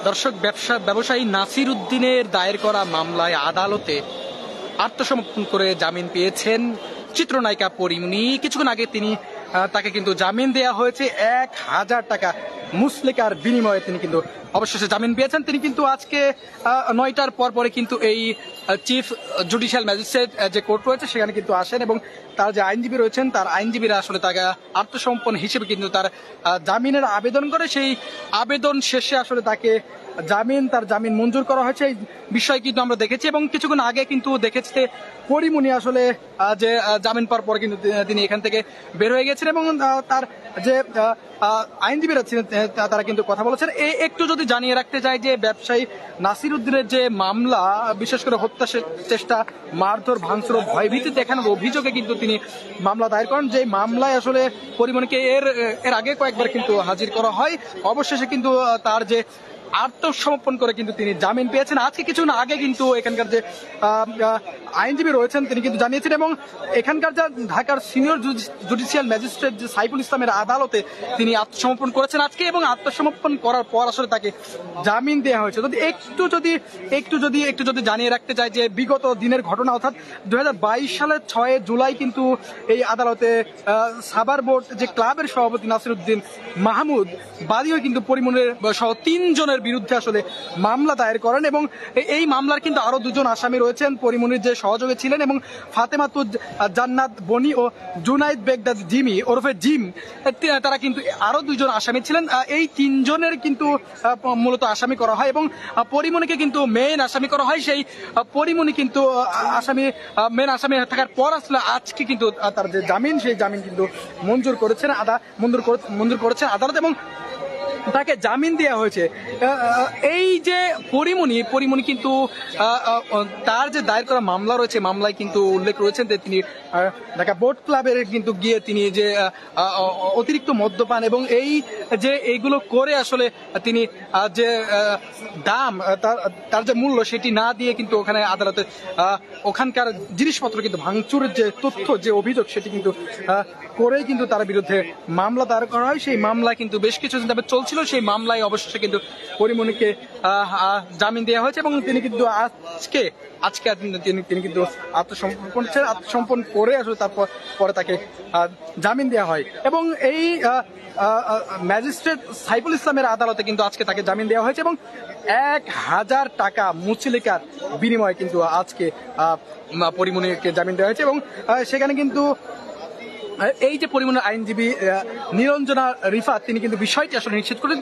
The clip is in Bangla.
দর্শক, ব্যবসায়ী নাসির উদ্দিনের দায়ের করা মামলায় আদালতে আত্মসমর্পণ করে জামিন পেয়েছেন চিত্রনায়িকা পরীমনি। কিছুক্ষণ আগে তাকে কিন্তু জামিন দেয়া হয়েছে 1000 টাকা মুচলেকার বিনিময়ে। তিনি কিন্তু অবশেষে জামিন পেয়েছেন। তিনি কিন্তু আজকে 9টার পরে কিন্তু এই চিফ জুডিশিয়াল ম্যাজিস্ট্রেট যে কোর্ট রয়েছে সেখানে কিন্তু আসেন এবং তার যে আইনজীবী রয়েছেন তার আইনজীবীরা আসলে তাকে আত্মসমর্পণ হিসেবে কিন্তু তার জামিনের আবেদন করে। সেই আবেদন শেষে আসলে তার জামিন মঞ্জুর করা হয়েছে। এই বিষয় কিন্তু আমরা দেখেছি এবং কিছুক্ষণ আগে কিন্তু দেখেছি যে পরীমনি আসলে যে জামিন পাওয়ার পরে কিন্তু তিনি এখান থেকে বের হয়ে গেছেন এবং তার যে আইনজীবীরা ছিলেন তারা কিন্তু কথা বলেছেন। একটু যদি জানিয়ে রাখতে চাই যে ব্যবসায়ী নাসির উদ্দিনের যে মামলা, বিশেষ করে হত্যা চেষ্টা, মারধর, ভাঙচুর, ভয়ভীতি দেখানোর অভিযোগে কিন্তু তিনি মামলা দায়ের করেন। যে মামলায় আসলে পরীমনিকে এর আগে কয়েকবার কিন্তু হাজির করা হয়। অবশেষে কিন্তু তার যে আত্মসমর্পণ করে কিন্তু তিনি জামিন পেয়েছেন। আজকে কিছুক্ষণ আগে কিন্তু এখানকার যে আইনজীবী রয়েছেন তিনি কিন্তু জানিয়েছেন এবং এখানকার যা ঢাকার সিনিয়র জুডিশিয়াল ম্যাজিস্ট্রেট যে সাইফুল ইসলামের আদালতে তিনি আত্মসমর্পণ করেছেন আজকে, এবং আত্মসমর্পণ করার পর আসলে তাকে জামিন দেওয়া হয়েছে। একটু যদি জানিয়ে রাখতে চাই যে বিগত দিনের ঘটনা, অর্থাৎ 2022 সালের 6 জুলাই কিন্তু এই আদালতে সাভার বোর্ড যে ক্লাবের সভাপতি নাসির উদ্দিন মাহমুদ বাদী হয়ে কিন্তু পরীমনির সহ 3 জনের বিরুদ্ধে আসলে মামলা দায়ের করেন এবং এই মামলার কিন্তু আরো 2জন আসামি রয়েছেন পরীমনির যে সহযোগী ছিলেন, এবং ফাতেমাতুজ জান্নাত বনি ও জুনাইদ বেগদাদ জিমি ওরফে জিম, তারা কিন্তু আরো 2জন আসামি ছিলেন। এই 3 জনের কিন্তু মূলত আসামি করা হয় এবং পরীমনিকে কিন্তু মেইন আসামি করা হয়। সেই পরীমনি কিন্তু মেইন আসামি থাকার পর আসলে আজকে কিন্তু তার যে জামিন, সেই জামিন কিন্তু মঞ্জুর করেছেন আদালত এবং তাকে জামিন দেওয়া হয়েছে। এই যে পরীমনি কিন্তু তার যে দায়ের করা মামলা রয়েছে, মামলায় কিন্তু উল্লেখ রয়েছেন যে তিনি ঢাকা বোট ক্লাবের কিন্তু গিয়ে তিনি যে অতিরিক্ত মদ্যপান এবং এইগুলো করে আসলে তিনি যে দাম তার যে মূল্য সেটি না দিয়ে কিন্তু ওখানে আদালতে ওখানকার জিনিসপত্র কিন্তু ভাঙচুরের যে তথ্য, যে অভিযোগ সেটি কিন্তু করেই কিন্তু তার বিরুদ্ধে মামলা দায়ের করা হয়। সেই মামলা কিন্তু বেশ কিছুদিন ধরে চলছিল। সেই মামলায় অবশেষে কিন্তু পরীমনিকে জামিন দেওয়া হয়েছে এবং তিনি কিন্তু আজকে তিনি কিন্তু আত্মসমর্পণ করে আসলে পরে তাকে জামিন দেওয়া হয় এবং এই ম্যাজিস্ট্রেট সাইফুল ইসলামের আদালতে কিন্তু আজকে তাকে জামিন দেওয়া হয়েছে এবং 1000 টাকা মুচলেকার বিনিময়ে কিন্তু আজকে পরীমনিকে জামিন দেওয়া হয়েছে এবং সেখানে কিন্তু এই যে পরীমনির আইনজীবী নিরঞ্জনা রিফাত তিনি কিন্তু বিষয়টি আসলে নিশ্চিত করেন।